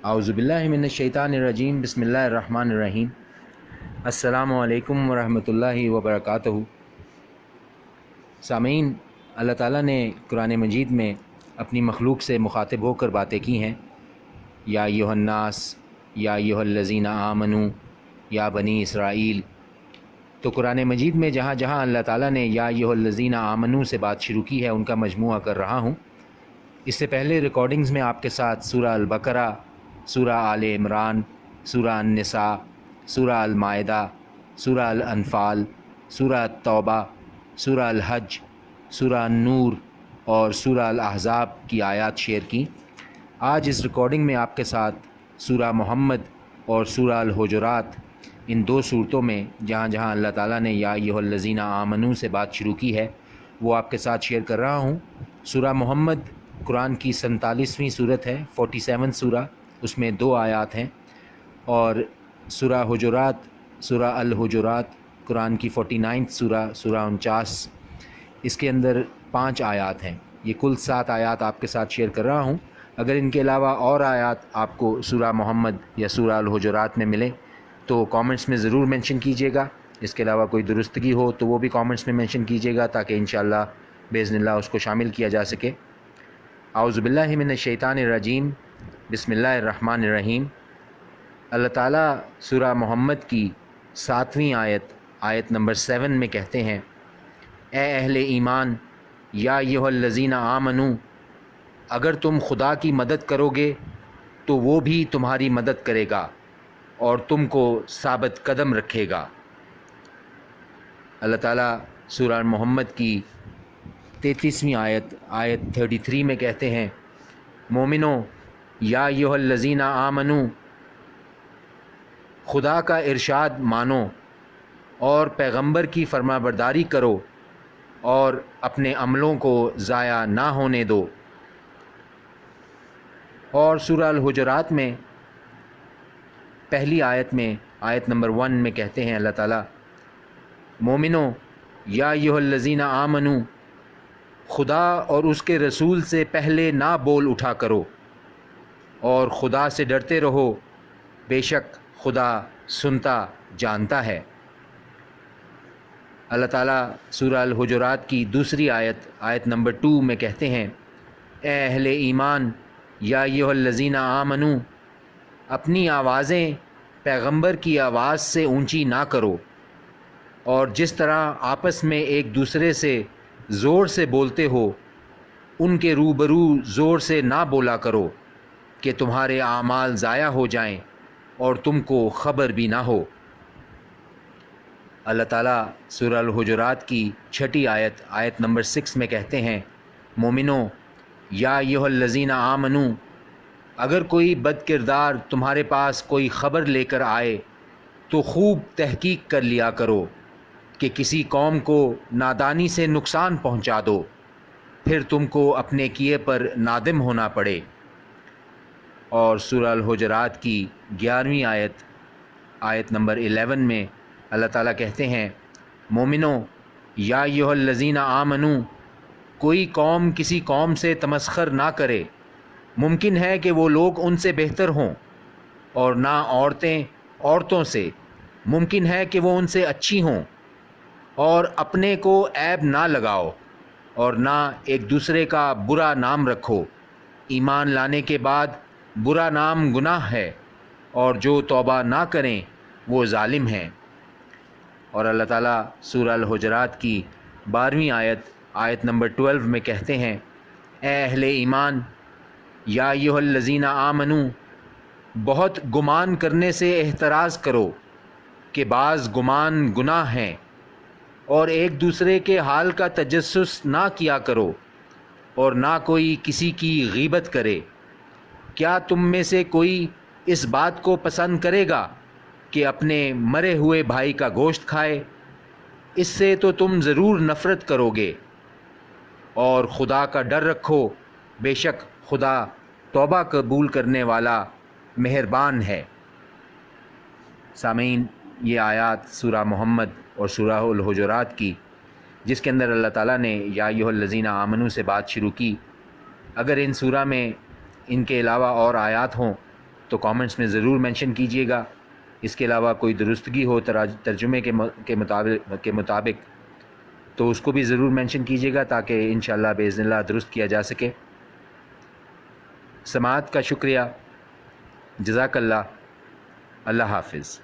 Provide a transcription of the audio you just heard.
اعوذ باللہ من الشیطان الرجیم، بسم اللہ الرحمن الرحیم۔ السلام علیکم ورحمۃ اللہ وبرکاتہ۔ سامعین، اللہ تعالیٰ نے قرآن مجید میں اپنی مخلوق سے مخاطب ہو کر باتیں کی ہیں۔ یا ایھا الناس، یا ایھا الذین آمنوا، یا بنی اسرائیل۔ تو قرآن مجید میں جہاں جہاں اللہ تعالیٰ نے یا ایھا الذین آمنوا سے بات شروع کی ہے ان کا مجموعہ کر رہا ہوں۔ اس سے پہلے ریکارڈنگز میں آپ کے ساتھ سورہ البقرہ، سورہ آل عمران، سورہ النساء، سورہ المائدہ، سورہ الانفال، سورہ التوبہ، سورہ الحج، سورہ النور اور سورہ الاحزاب کی آیات شیئر کی۔ آج اس ریکارڈنگ میں آپ کے ساتھ سورہ محمد اور سورہ الحجرات، ان دو صورتوں میں جہاں جہاں اللہ تعالیٰ نے یا ایھا الذین آمنوا سے بات شروع کی ہے وہ آپ کے ساتھ شیئر کر رہا ہوں۔ سورہ محمد قرآن کی 47ویں صورت ہے، 47 سورہ، اس میں 2 آیات ہیں، اور سورہ حجرات، سورہ الحجرات قرآن کی 49 سورہ، سورہ 49، اس کے اندر 5 آیات ہیں۔ یہ کل 7 آیات آپ کے ساتھ شیئر کر رہا ہوں۔ اگر ان کے علاوہ اور آیات آپ کو سورہ محمد یا سورہ الحجرات میں ملے تو کامنٹس میں ضرور مینشن کیجیے گا۔ اس کے علاوہ کوئی درستگی ہو تو وہ بھی کامنٹس میں مینشن کیجیے گا تاکہ انشاءاللہ باذن اللہ اس کو شامل کیا جا سکے۔ اعوذ باللہ من الشیطان الرجیم، بسم اللہ الرحمن الرحیم۔ اللہ تعالیٰ سورہ محمد کی 7ویں آیت نمبر 7 میں کہتے ہیں، اے اہل ایمان، یا ایھا الذین آمنوا، اگر تم خدا کی مدد کرو گے تو وہ بھی تمہاری مدد کرے گا اور تم کو ثابت قدم رکھے گا۔ اللہ تعالیٰ سورہ محمد کی 33ویں آیت 33 میں کہتے ہیں، مومنو، یا ایھا الذین آمنوا، خدا کا ارشاد مانو اور پیغمبر کی فرما برداری کرو اور اپنے عملوں کو ضائع نہ ہونے دو۔ اور سورہ الحجرات میں پہلی آیت میں آیت نمبر 1 میں کہتے ہیں اللہ تعالیٰ، مومنو، یا ایھا الذین آمنوا، خدا اور اس کے رسول سے پہلے نہ بول اٹھا کرو اور خدا سے ڈرتے رہو، بے شک خدا سنتا جانتا ہے۔ اللہ تعالیٰ سورہ الحجرات کی دوسری آیت نمبر 2 میں کہتے ہیں، اے اہل ایمان، یا ایھا الذین آمنوا، اپنی آوازیں پیغمبر کی آواز سے اونچی نہ کرو، اور جس طرح آپس میں ایک دوسرے سے زور سے بولتے ہو ان کے روبرو زور سے نہ بولا کرو کہ تمہارے اعمال ضائع ہو جائیں اور تم کو خبر بھی نہ ہو۔ اللہ تعالیٰ سورہ الحجرات کی 6 آیت نمبر 6 میں کہتے ہیں، مومنو، یا ایھا الذین آمنوا، اگر کوئی بد کردار تمہارے پاس کوئی خبر لے کر آئے تو خوب تحقیق کر لیا کرو کہ کسی قوم کو نادانی سے نقصان پہنچا دو، پھر تم کو اپنے کیے پر نادم ہونا پڑے۔ اور سورہ الحجرات کی 11ویں آیت نمبر 11 میں اللہ تعالیٰ کہتے ہیں، مومنو، یا ایھا الذین آمنوا، کوئی قوم کسی قوم سے تمسخر نہ کرے، ممکن ہے کہ وہ لوگ ان سے بہتر ہوں، اور نہ عورتیں عورتوں سے، ممکن ہے کہ وہ ان سے اچھی ہوں، اور اپنے کو عیب نہ لگاؤ اور نہ ایک دوسرے کا برا نام رکھو۔ ایمان لانے کے بعد برا نام گناہ ہے، اور جو توبہ نہ کریں وہ ظالم ہیں۔ اور اللہ تعالیٰ سورہ الحجرات کی 12ویں آیت نمبر 12 میں کہتے ہیں، اے اہل ایمان، یا ایھا الذین آمنوا، بہت گمان کرنے سے احتراز کرو کہ بعض گمان گناہ ہیں، اور ایک دوسرے کے حال کا تجسس نہ کیا کرو اور نہ کوئی کسی کی غیبت کرے۔ کیا تم میں سے کوئی اس بات کو پسند کرے گا کہ اپنے مرے ہوئے بھائی کا گوشت کھائے؟ اس سے تو تم ضرور نفرت کرو گے، اور خدا کا ڈر رکھو، بے شک خدا توبہ قبول کرنے والا مہربان ہے۔ سامعین، یہ آیات سورہ محمد اور سورہ الحجرات کی، جس کے اندر اللہ تعالیٰ نے یا ایھا الذین آمنوا سے بات شروع کی، اگر ان سورہ میں ان کے علاوہ اور آیات ہوں تو کامنٹس میں ضرور مینشن کیجیے گا. اس کے علاوہ کوئی درستگی ہو ترجمے کے مطابق تو اس کو بھی ضرور مینشن کیجیے گا تاکہ انشاءاللہ باذن اللہ درست کیا جا سکے. سماعت کا شکریہ. جزاک اللہ. اللہ حافظ.